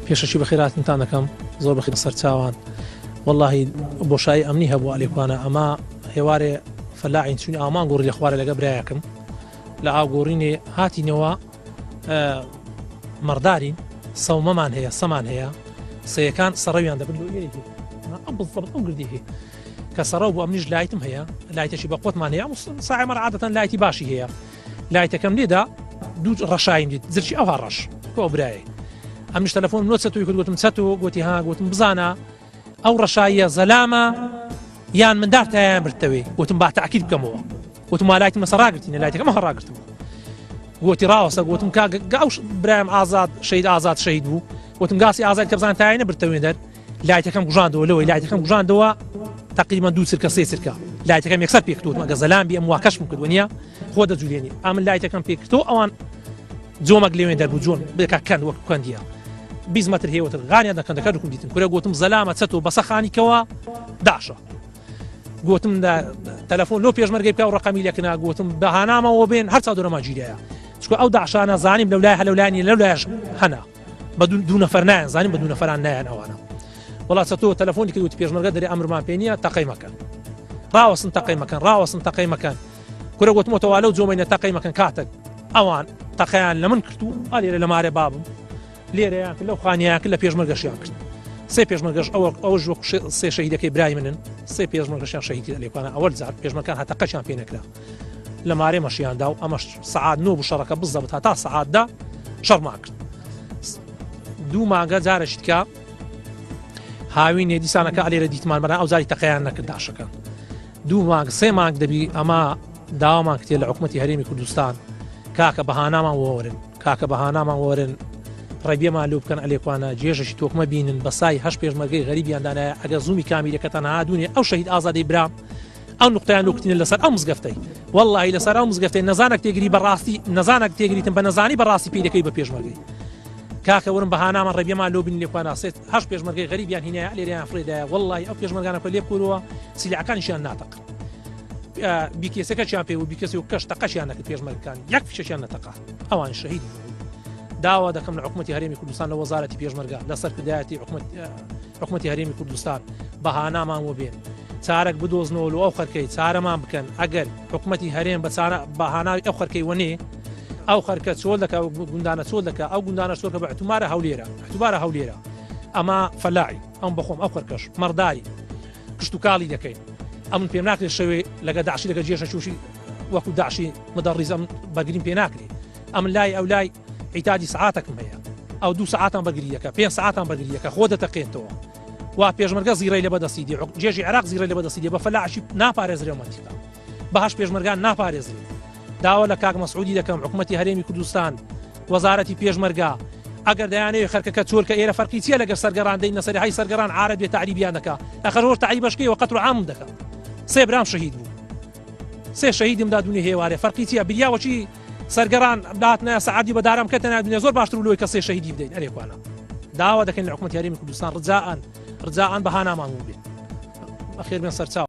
پێشەشی بە خێراتتان دەکەم زۆر بەخێر سەرچاوان واللهی بۆشایی ئەمنی هەبوو ئەلێکوانە ئەمە هێوارێ فەلاعین چوونی ئامان گۆڕی لە خوارە لەگە برایەکەم لە ئاگۆڕینێ هاتینەوە مەڕدارین سەومەمان هەیە سەمان هەیە سەیەکان سەڕەویان دەبن ئەم گردی کە سەڕەو بوو ئەمنیش لایتم هەیە لایتەشی بە قوتمان هەیە ساعی مەرعادەتەن لایتی باشی هەیە لایتەکەم لێدا دوو ڕەشایم دیت زرچی ئەوها ڕەش کۆ برایە ئەمش تەلەفۆن نۆچەتوی کرد گوتم چەتۆ گوتی ها گوتم بزانە ئەو ڕەشاییە زەلامە یان مندار تایان برتەوەی گوتم با تاکید بکەمەوە گوتم لایتی مەسە ڕاگرتینە لایتەکەم ڕاگرتم گوتی ڕاوەسە گوتم گاوش برایم ئازاد شەید ئازاد شەید بوو گوتم گاسی ئازاد کە بزان تایە نەبرتەوەی دەر لایتەکەم گوژاندەوە لەوەی لایتەکەم گوژاندەوە تقریبا 2 چرکە 3 چرکە لایتەکەم یەکسەر پێکردوت مەگە زەلام بی ئەم واکەشم کردوە نییە خۆ دەجوولێنی ئەمن لایتەکەم پێکردەوە ئەوان جۆمەک لێوێن دەربوو جۆن بێکا کەند وەک کەندیە 20 متر هەیەوەتر غانیان دەکەندەکە دوکم دیتم کورە گوتم زەلامە چەتۆ بەسە خانیکەوە داشە گوتم تەلەفۆن لۆ پێشمەرگەی پیا و ڕقەمی لێکنا گوتم بەهانامەوە بێن هەر چاو دۆرەما گیرەیە چکە ئەو داشانە زانیم لەولای هەلەولانی لەولایش هەنا بە دوو نەفەر نایەن زانیم بە دوو نەفەران نایەن ئەوانە وڵات چەتۆ تەلەفۆنی کە وتی پێشمەرگە دەرێ ئەمرمان پێ نییە تەقەی مەکەن ڕاوەسن تەقەی مەکەن ڕاوەسن تەقەی مەکەن کورە گوتمەوە لەو جۆمەینە تەقەی مەکەن کاتێک ئەوان تەقەیان لە من کرد و ئالێرە لە مارێ بابم لێرەیان کرد لەو خانیان کرد لە پێشمەرگەشیان کرد سێ پێشمەرگەش ئەوەش وەک سێ شەهیدەکەی برای منن سێ پێشمەرگەشیان شەهیدی لەلێکوانە ئەوەل جار پێشمەرگەکان هەتەقەشیان پێ نەکرا لە مارێ مەشیاندا و ئەمەش سەعات 9 بوو شەڕەکە بزەبت هەتا سەعاتدا شەڕمان کرد دوو مانگە جارەشی تکە هاوینێ دیسانەکە ئەلێرە دیتمان بەران ئەو زاری تەقەیان نەکرد داشەکە دوو مانگ سێ مانگ دەبی ئەمە داوامان کتێ لە حکومەتی هەرێمی کوردستان کاکە بەهانامان وەرن کاکە بەهانامان وەرن ڕێبێمان لێ بکەن ئەلێکوانە جێژەشی تۆکمە بینن بەسای هەش پێشمەرگەی غەریبیاندانایە ئەگەر زوومی کامیلەکە تەنها دوونێ ئەو شەهید ئازادەی برام ئەو نقطەیان لۆکتینە لەسەر ئەو مزگەفتەی واللهی لەسەر ئەو مزگەفتەی نەزانێک تێگری بەڕاستی نەزانێک تێگریتم بە نەزانی بەڕاستی پێیەکەی بە پێشمەرگەی کاکە ورم بەهانامان ڕێبێمان لۆ بین لێکوانە سێت هەش پێشمەرگەی غەریبیان هینایە لێریان فرێدایە واللهی ئەو پێشمەرگانە لێ بکوورەوە سیلعەکانیشیان ناتەق بیکێسەکەیان پێ و بیکەسی و کەش تەقەشیان نەکرد پێشمەرگەکان یەک فیشەشیان نەتەقا ئەوان شەهید داوا دەکەم لە حکومەتی هەرێمی کوردستان لە وەزارەتی پێشمەرگە لەسەر کردایەتی حکومەتی هەرێمی کوردستان بەهانامان وەبێن چارەک بدۆزنەوە لە ئەو خەرکەی چارەمان بکەن ئەگەر حکومەتی هەرێم بە بەهاناوی ئەو خەرکەی وەنێ ئەو خەرکە چۆل دەکە و گوندانە چۆل دەکە ئەو گوندانە چۆلکە بە احتمارە هەولێرە ئەمە فەلاعی ئەم بەخۆم ئەو خەرکەش مەڕداری کشت و کاڵی دەکەین ئەمن پێم ناکرێت شەوێ لەگە داعشی لەگە جێشە چوشی وەکو داعشی مدەڕیز ئەم بەگرین پێ ناکرێت ئەمن لای ئەو لای عیتادی سعاتەکەم هەیە ئەو 2 سعاتان بەگریەکە 5 سعاتان بەگریەکە خۆ دەتەقێنەوە وا پێشمەرگە زیرەی لە بەدەستی جێژی عێراق زیرەی لە بەدەستی بە فەلاعشی ناپارێزرێ منتیقا بەهاش پێشمەرگان ناپارێزرێ داوا لە کاک مەسعودی دەکەم حکومەتی هەرێمی کوردستان وەزارەتی پێشمەرگە ئەگەر دەیانەوێت خەرکەکە چۆرکە ئێرە فەرقی چیە لەگەر سەرگەڕاندەی نەسەری های سەرگەڕان عارەت بێ تعریبیان دەکا ئەخەرۆر تعریبەشکەی وە قەتڵ عام دەکا سێ برام شەهید بوو سێ شەهیدم دادونی هێوارێ فەرقی چیە بریاوەچی سەرگەڕان داتنە سەعادی بەدارام کەتەنە دنیا زۆر باشتر لۆی کە سێ شەهیدی بدەین ئەرێکوانە داوا دەکەین لە حکومەتی هەرێمی کوردستان ڕجاءان بەهانامان بێ بەخێر بێن سەرچاو